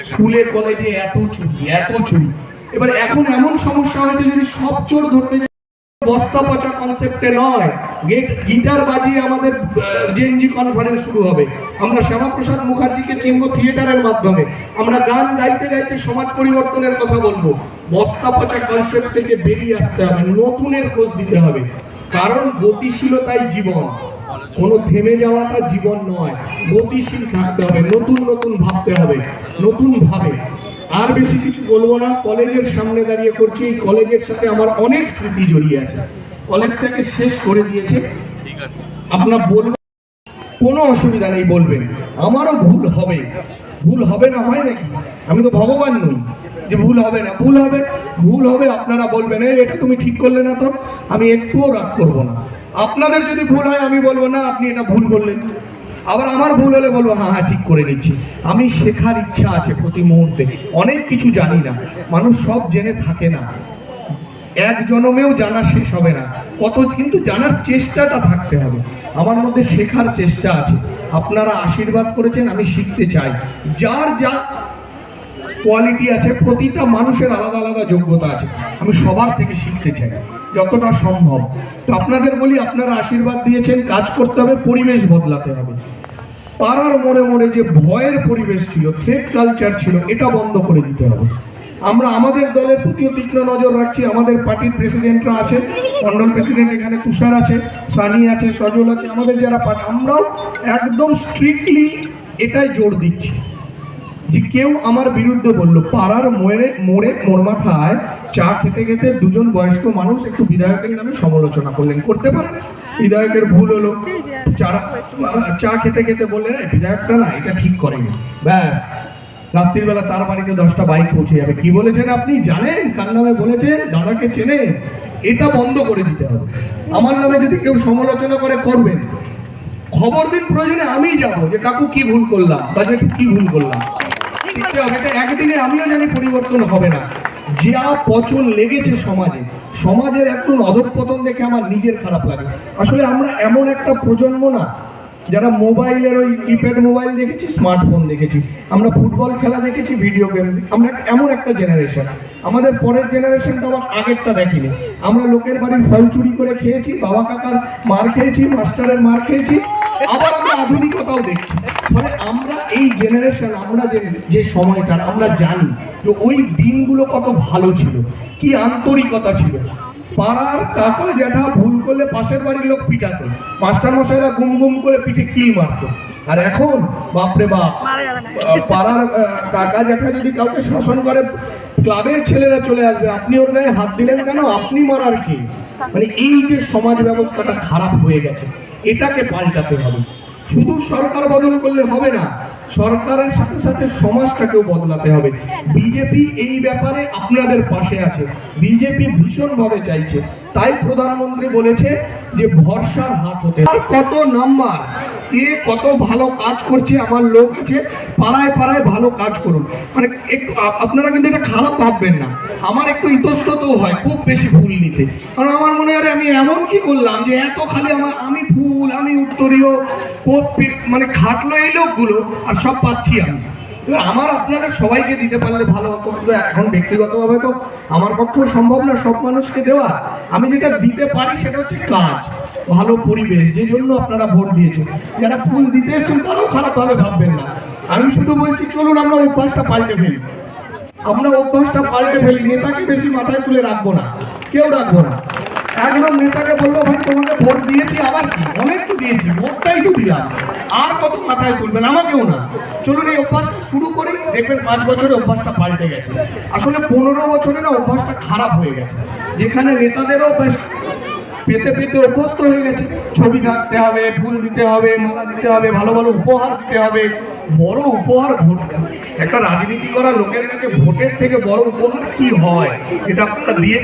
স্কুলে কলেজে এত চুরি। এবার এখন এমন সমস্যা হয়েছে, যদি সব চোর ধরতে যায় বস্তা পচা কনসেপ্টে নয়, গিটার বাজিয়ে আমাদের জেএনজি কনফারেন্স শুরু হবে। আমরা শ্যামাপ্রসাদ মুখার্জিকে চিনব থিয়েটারের মাধ্যমে, আমরা গান গাইতে গাইতে সমাজ পরিবর্তনের কথা বলবো। বস্তা পচা কনসেপ্ট থেকে বেরিয়ে আসতে হবে, নতুনের খোঁজ দিতে হবে। কারণ গতিশীলতাই জীবন, কোনো থেমে যাওয়াটা জীবন নয়। গতিশীল থাকতে হবে, নতুন ভাবতে হবে, নতুন ভাবে। আর বেশি কিছু বলবো না, কলেজের সামনে দাঁড়িয়ে করছি। এই কলেজের সাথে আমার অনেক স্মৃতি জড়িয়ে আছে। কলেজটাকে শেষ করে দিয়েছে। আপনার বলবেন, কোনো অসুবিধা নেই, বলবেন। আমারও ভুল হবে না, হয় নাকি? আমি তো ভগবান নই যে ভুল হবে না। ভুল হবে। আপনারা বলবেন এটা তুমি ঠিক করলে না, তো আমি একটুও রাগ করবো না। আপনাদের যদি ভুল হয় আমি বলবো না আপনি এটা ভুল করলেন। আবার আমার ভুল হলে বলবো হ্যাঁ ঠিক করে নিচ্ছি। আমি শেখার ইচ্ছা আছে প্রতি মুহূর্তে। অনেক কিছু জানি না, মানুষ সব জেনে থাকে না, এক জন্মেও জানা শেষ হবে না। কিন্তু জানার চেষ্টাটা থাকতে হবে। আমার মধ্যে শেখার চেষ্টা আছে, আপনারা আশীর্বাদ করেছেন, আমি শিখতে চাই। যার যা কোয়ালিটি আছে, প্রতিটা মানুষের আলাদা আলাদা যোগ্যতা আছে, আমি সবার থেকে শিখতে চাই যতটা সম্ভব। তো আপনাদের বলি, আপনারা আশীর্বাদ দিয়েছেন, কাজ করতে হবে, পরিবেশ বদলাতে হবে। পাড়ার মোড়ে যে ভয়ের পরিবেশ ছিল, থ্রেট কালচার ছিল, এটা বন্ধ করে দিতে হবে। আমরা আমাদের দলের প্রতিও তীক্ষ্ণ নজর রাখছি। আমাদের পার্টির প্রেসিডেন্টরা আছে, মন্ডল প্রেসিডেন্ট এখানে তুষার আছে, সানি আছে, সজল আছে, আমাদের যারা আমরাও একদম স্ট্রিক্টলি এটাই জোর দিচ্ছি যে কেউ আমার বিরুদ্ধে বললো, পাড়ার মোড় মাথায় চা খেতে দুজন বয়স্ক মানুষ একটু বিধায়কের নামে সমালোচনা করলেন, করতে পারেন, বিধায়কের ভুল হলো। চা খেতে বললেন বিধায়কটা না এটা ঠিক করেনি, ব্যাস রাত্রির বেলা তার বাড়িতে 10টা বাইক পৌঁছে যাবে। কি বলেছেন আপনি জানেন? কার নামে বলেছেন? দাদাকে চেনেন? এটা বন্ধ করে দিতে হবে। আমার নামে যদি কেউ সমালোচনা করবেন, খবর দিন, প্রয়োজনে আমি যাবো যে কাকু কি ভুল করলাম, বাজেটে কি ভুল করলাম। এটা একদিনে আমিও জানি পরিবর্তন হবে না। যা পচন লেগেছে সমাজের একদম অধঃপতন দেখে আমার নিজের খারাপ লাগে। আসলে আমরা এমন একটা প্রজন্ম না যারা মোবাইলের ওই কিপ্যাড মোবাইল দেখেছি, স্মার্টফোন দেখেছি, আমরা ফুটবল খেলা দেখেছি, ভিডিও গেম, আমরা এমন একটা জেনারেশন। আমাদের পরের জেনারেশনটা আবার আগেরটা দেখিনি। আমরা লোকের বাড়ির ফল চুরি করে খেয়েছি, বাবা কাকার মার খেয়েছি, মাস্টারের মার খেয়েছি, আবার আমরা আধুনিকতাও দেখছি। মানে আমরা এই জেনারেশন, আমরা যে সময়টার আমরা জানি যে ওই দিনগুলো কত ভালো ছিল, কি আন্তরিকতা ছিল। পাড়ার কাকা জ্যাঠা ভুল করলে পাশের বাড়ির লোক পিটাতো, মাস্টার মশাইরা গুম করে পিঠে কিল মারতো। আর এখন বাপরে বাপ, পাড়ার কাকা জ্যাঠা যদি কাউকে শাসন করে, ক্লাবের ছেলেরা চলে আসবে, আপনি ওর গায়ে হাত দিলেন কেন, আপনি মারার কি? মানে এই যে সমাজ ব্যবস্থাটা খারাপ হয়ে গেছে, এটাকে পাল্টাতে হবে। শুধু সরকার বদল করলে হবে না, সরকারের সাথে সাথে সমাজটাকেও বদলাতে হবে। বিজেপি এই ব্যাপারে আপনাদের পাশে আছে, বিজেপি ভীষণভাবে চাইছে। তাই প্রধানমন্ত্রী বলেছে যে ভরসার হাত হতে। আর কত নাম্বার, কে কত ভালো কাজ করছে, আমার লোক আছে, পাড়ায় ভালো কাজ করুন। মানে একটু আপনারা কিন্তু এটা খারাপ ভাববেন না। আমার একটু ইতস্ততও হয় খুব বেশি ভুল নিতে, কারণ আমার মনে হয় আমি এমন কি করলাম যে এত খালি আমি ফুল, আমি উত্তরীয়, মানে খাটলো এই লোকগুলো, আর সব পাচ্ছি আমি। এবার আমার আপনাদের সবাইকে দিতে পারলে ভালো হতো। এখন ব্যক্তিগতভাবে তো আমার পক্ষেও সম্ভব না সব মানুষকে দেওয়া। আমি যেটা দিতে পারি সেটা হচ্ছে কাজ, ভালো পরিবেশ, যে জন্য আপনারা ভোট দিয়েছেন। যারা ফুল দিতে এসছেন তারাও খারাপভাবে ভাববেন না। আমি শুধু বলছি চলুন আমরা অভ্যাসটা পাল্টে ফেলি। নেতাকে বেশি মাথায় তুলে রাখবো না, কেউ রাখবো না। একদম নেতাকে বলবো ভাই তোমাকে ভোট দিয়েছি, আবার কি, অনেক তো দিয়েছি, ভোটটাই তো দিলাম, আর কত মাথায় তুলবেন, আমাকেও না। চলুন এই অভ্যাসটা শুরু করি, দেখবেন 5 বছরে অভ্যাসটা পাল্টে গেছে। আসলে 15 বছরে না অভ্যাসটা খারাপ হয়ে গেছে, যেখানে নেতাদেরও বেশ পেতে অভ্যস্ত হয়ে গেছে। ছবি থাকতে হবে, ফুল দিতে হবে, মালা দিতে হবে, ভালো উপহার দিতে হবে। বড় উপহার ভোট, একটা রাজনীতি করা লোকের কাছে ভোটের থেকে বড় উপহার কি হয়, এটা আপনারা দিয়ে